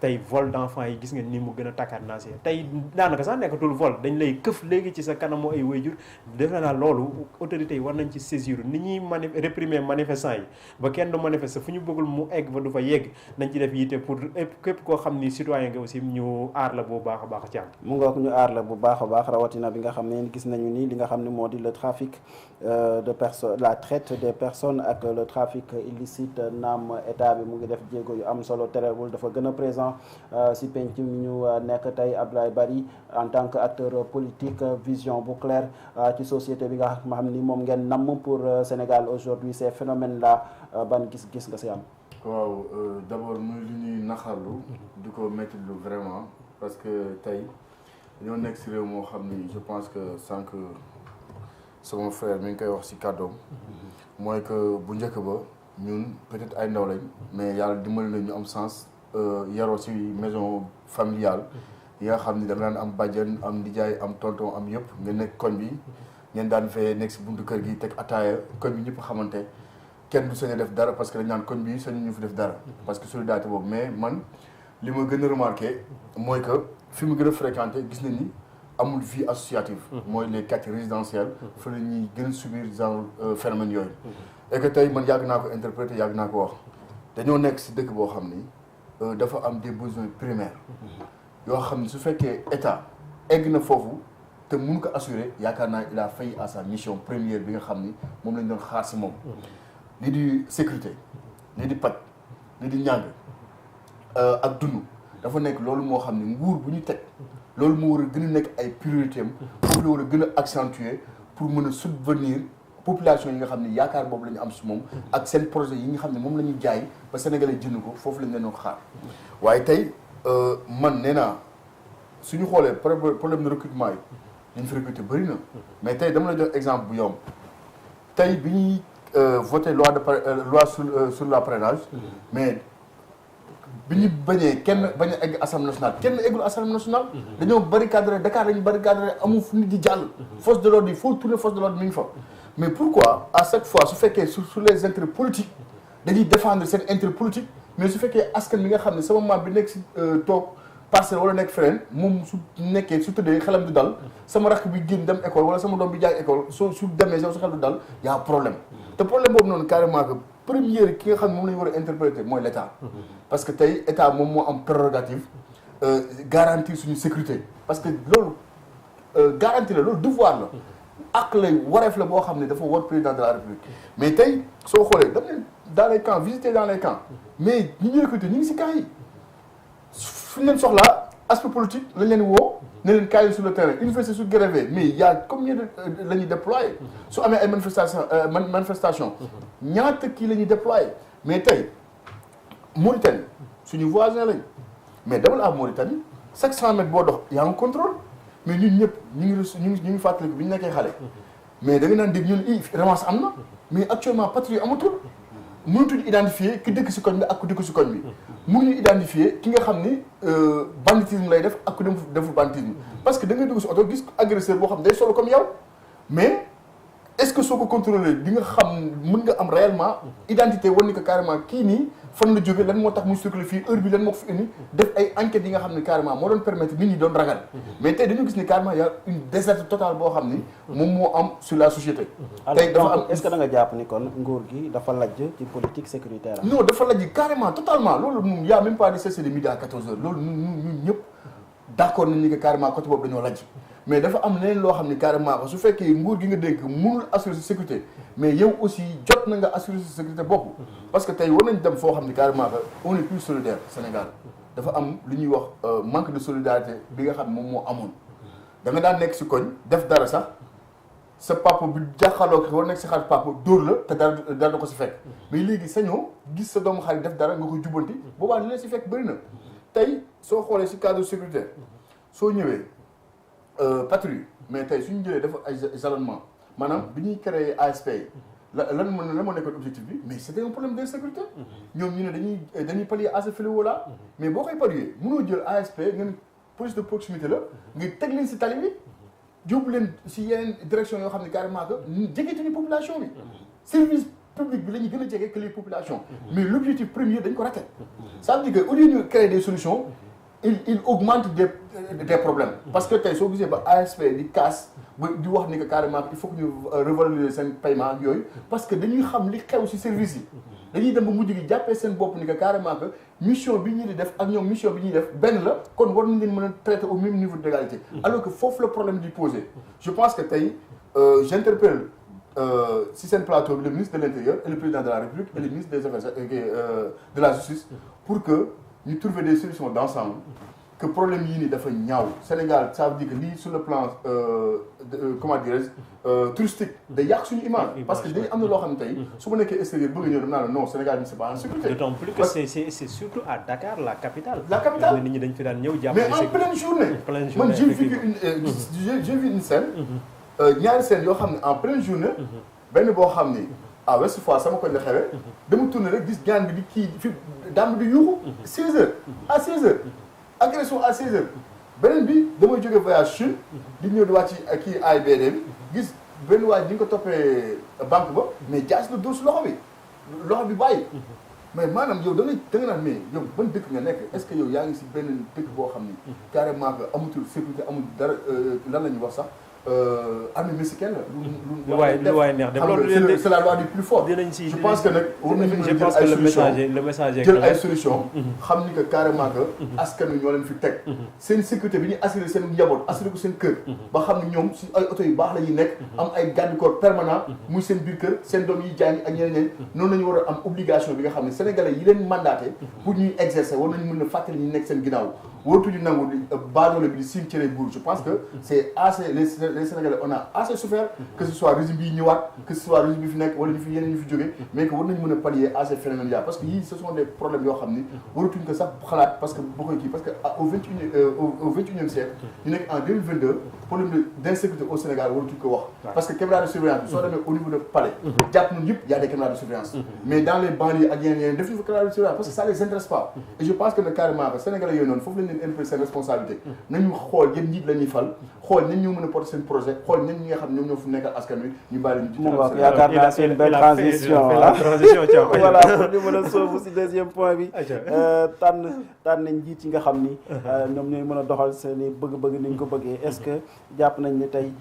tey vol d'enfants yi gis nga ni mu gën a takkaat naa si tey daanaka sax nekkatul vol dañ lay këf léegi ci sa kanamu ay waajur defe naa loolu autorités yi war nañ ci saisir ni ñuy réprimer manifestants yi ba kenn du manifester fu ñu bëggul mu egg ba du fa yegg nañ ci def yitte pour képp koo xam ni citoyen nga aussi ñu aar la bu baax a baax ci am mu ngoog ñu aar la bu baax a baax rawatina bi nga xam ne gis nañu ni li nga xam ne moo di le trafic de personnes la traite des personnes ak le trafic illicite naam état bi mu ngi def jéego yu am solo terewul dafa gën a présent si penc mi ñu nekk tey Abdoulaye Bari en tant que acteur politique vision bu claire ci société bi nga xam ni moom ngeen namm pour Sénégal aujourd'hui ces phénomènes là ban gis-gis nga si am. waaw d'abord muy li ñuy naxarlu di ko métti lu vraiment parce que tey dañoo nekk si réew moo xam ni je pense que sànq sama frère mi ngi koy wax si kàddoom mooy que bu njëkk ba ñun peut-être ay ndaw lañ mais yàlla dimbali na ñu am sens yaroo si maison familiale yi nga xam ni da nga daan am bàjjen am nijaay am tonton am yëpp nga nekk koñ bi ngeen daan fee nekk si buntu kër gi teg ataaya koñ bi ñëpp xamante kenn du sañ a def dara parce que dañ naan koñ bi sañu ñu fi def dara parce que solidarité boobu mais man li ma gën a remarqué mooy que fi mu gën a fréquenté gis nañ ni amul vie associative mooy les quartiers résidentiels fa la ñuy gën a subir genre phénomène yooyu et que tey man yàgg naa ko interpréter yàgg naa ko wax dañoo nekk si dëkk boo xam ni dafa am des besoins primaires yoo xam ni su fekkee état egg na foofu te mun ko assurer yaakaar naa il a failli à sa mission première bi nga xam ni moom lañ doon xaar si moom lii di sécurité lii di paj lii di ñàng ak dund dafa nekk loolu moo xam ne nguur bu ñu teg loolu moo war a gën a nekk ay priorité am foofu la war a gën a accentuer pour mën a subvenir population yi nga xam ne yaakaar boobu la ñu am si moom ak seen projet yi nga xam ne moom la ñuy jaay ba sénégalais jënd ko foofu lañ leen xaar waaye tey man nee naa suñu xoolee problème de recrutement yi ñu fi recruter bëri na mais tey dama la jox exemple bu yomb tey bi ñuy voté loi sur la parrainage mais bi ñu bañee kenn bañ a egg assemblée nationale kenn eggul assemblée nationale dañoo barricadé Dakar dañu barricadé amul fu nit di jàll force de l'ordre yi foo tourner force de l'ordre mi ngi fa mais pourquoi à chaque fois su fekkee sur les intérêts politiques dañuy défendre seen intérêt politique mais su fekkee askan bi nga xam ne sama maam bi nekk si toog parcelle wala nekk feneen moom su nekkee su tëddee xelam du dal sama rakk bi génn dem école wala sama doom bi jaay école su demee su xel du dal y a problème te problème boobu noonu carrément que première ki nga xam ne moom la ñu war a interpréter mooy l' état parce que tey état moom moo am prérogative garantir suñu sécurité parce que loolu garantie la loolu devoir la ak lay wareef la boo xam ne dafa war président de la république mais tey soo xoolee dem leen dans les camps visiter dans les camps mais ñi ñu recruter ñu ngi si camps yi fu ñu leen soxlaa aspect politique lañ leen woo ne leen kaay sur le terrain université su grévé mais y a combien de la ñuy déployer su amee ay manifestation ñaata kii la ñuy déployer mais tey Mauritanie suñu voisin lañ mais demal à Mauritanie chaque 100 mètres boo dox y a un contrôle mais ñun ñëpp ñu ngi fàttaliku bi ñu nekkee xale mais da nga naan dégg ñun ramasse am na mais actuellement patrouille amatul mënatuñu identifier ki dëkk si koñ bi ak ku dëkk si koñ bi mënuñu identifier ki nga xam ni banditisme lay def ak ku deful banditisme parce que da ngay dugg si oto gis agresseur boo xam day solo comme yow mais est-ce que soo ko contrôler di nga xam mën nga am réellement identité wan ni que carrément kii nii fan la jóge lan moo tax muy circuler fii heure bi lan moo ko fi indi def ay enquêtes yi nga xam ne carrément moo doon permettre nit ñi doon ragal mais tey dañu gis ni carrément y a une déserte totale boo xam ni moom moo am sur la société tey dafa am est-ce que da nga jàpp ni kon nguur gi dafa lajj ci politique sécuritaire non dafa lajj carrément totalement loolu moom y a même pas de cessé de midi à 14 heures loolu ñun ñëpp d'accord nañ ni que carrément côté boobu dañoo lajj mais dafa am leneen loo xam ni carrément su fekkee nguur gi nga dénk mënul assurer sa sécurité mais yow aussi jot na nga assurer sa sécurité bopp parce que tey war nañ dem foo xam ni carrément que on est plus solidaire Sénégal dafa am lu ñuy wax manque de solidarité bi nga xam ne moom moo amoon da nga daan nekk si koñ def dara sax sa papa bi jàkkaarloo ko war nekk si xarit papa dóor la te dara da ko si fekk mais léegi sañoo gis sa doomu xarit def dara nga ko jubbanti boobaa li la si fekk bëri na tey soo xoolee si cadre sécuritaire soo ñëwee patrouille mais tey suñu jëlee dafa ay jalonnement maanaam bi ñuy créer ASP yi lan moo nekkoon objectif bi mais c'était un problème d'insécurité ñoom ñu ne dañuy pallier à ce fléau là mais boo koy pallier mënoo jël ASP ngeen police de proximité la nga teg leen si tali bi yóbbu leen si yeneen direction yoo xam ne carrément que jegeetuñu population bi service public bi la ñu gën a jege que les populations mais l'objectif premier dañ ko raté ça veut dire que au lieu de créer des solutions il augmente des problèmes parce que tey soo gisee ba ASP di casse ba di wax ni que carrément il faut que ñu revaloriser seen paiement ak yooyu parce que dañuy xam li xew ci service yi dañuy dem ba mujj gi jàppee seen bopp ni que carrément que mission bi ñu di def ak ñoom mission bi ñuy def benn la kon war nañ leen mën a traiter au même niveau d'égalité alors que foofu le problème di posé je pense que tey j'interpelle si seen plateau bi le ministre de l'Intérieur et le président de la République et le ministre des Affaires de la Justice pour que ñu trouver des solutions d'ensemble que problème yii nii dafa ñaaw Sénégal ça veut dire que lii sur le plan comment dirais-je touristique day yàq suñu image parce que dañu am na loo xam ne tey su ma nekkee extérieur bëgg ñëw dem naa la non Sénégal ni c'est pas en sécurité d'autant plus que c'est surtout à Dakar la capitale nit ñi dañ fi daan ñëw jàpp mais en pleine journée man j'ai vu une scène ñaari scène yoo xam ne en pleine journée benn boo xam ni à Ouest Foire sama koñ la xewee dama tourné rek gis gaan bi di kii fi dàmb di yuuxu 16 heures à 16 heures agression à 16 heures beneen bi damay jóge voyage Chine di ñëw di wàcc kii AIBD bi gis benn waay di nga ko toppee banque ba mais jaas la dóor si loxo bi bàyyi mais maanaam yow da nga naan mais yow ban dëkk nga nekk est-ce que yow yaa ngi si benn dëkk boo xam ni carrément que amatul sécurité amul dara lan la ñuy wax sax armée mexicaine la. lu waay neex dem loolu c'est la loi du plus fort. dinañ si je pense que nag war nañu je pense que le message jël ay solution xam ni que carrément que askan wi ñoo leen fi teg. seen sécurité bi ñuy assurer seen njaboot assurer ko seen kër. ba xam ne ñoom si ay oto yu baax la ñuy nekk. am ay garde corps permanent muy seen biir kër seen doom yi jàngi ak ñeneen noonu la ñu war a am obligation bi nga xam ne sénégalais yi leen mandaté pour ñuy exercer war nañu mën a fàttali ñu nekk seen ginnaaw waratuñu nangu baadoole bi di cimetière buur je pense que c'est assez les Sénégalais on a assez souffert que ce soit régime bi ñëwaat que ce soit régime bi fi nekk wala ñu fi yeneen ñu fi jógee mais que war nañu mën a pallier à ces phénomènes là parce que yii ce sont des problèmes yoo xam ni waratuñ ko sax xalaat parce que boo koy kii parce que au 21e siècle ñu nekk en 2022 problème d'insécurité au Sénégal waratuñ ko wax parce que caméra de surveillance bi soo demee au niveau de palais jàpp nañu yëpp y a des caméras de surveillance mais dans les banlieues ak yeneen def ñu fa caméra de surveillance parce que ça les intéresse pas et je pense que carrément que Sénégalais yooyu noonu foofu lañ leen interpellé seen responsabilité nañu xool yéen njiit la ñuy fal xool nañ ñoo mën a porter seen projet xool ñan ñi nga xam ne ñoom ñoo fu nekkal askan wi ñu bàyyi ñu ci yaakaar naa c'est une belle transition voilà pour ñu mën a soobu si deuxième point bi tànn njiit yi nga xam ni ñoom ñooy mën a doxal seen i bëgg-bëgg ni ñu ko bëggee est-ce que jàpp nañ ne tey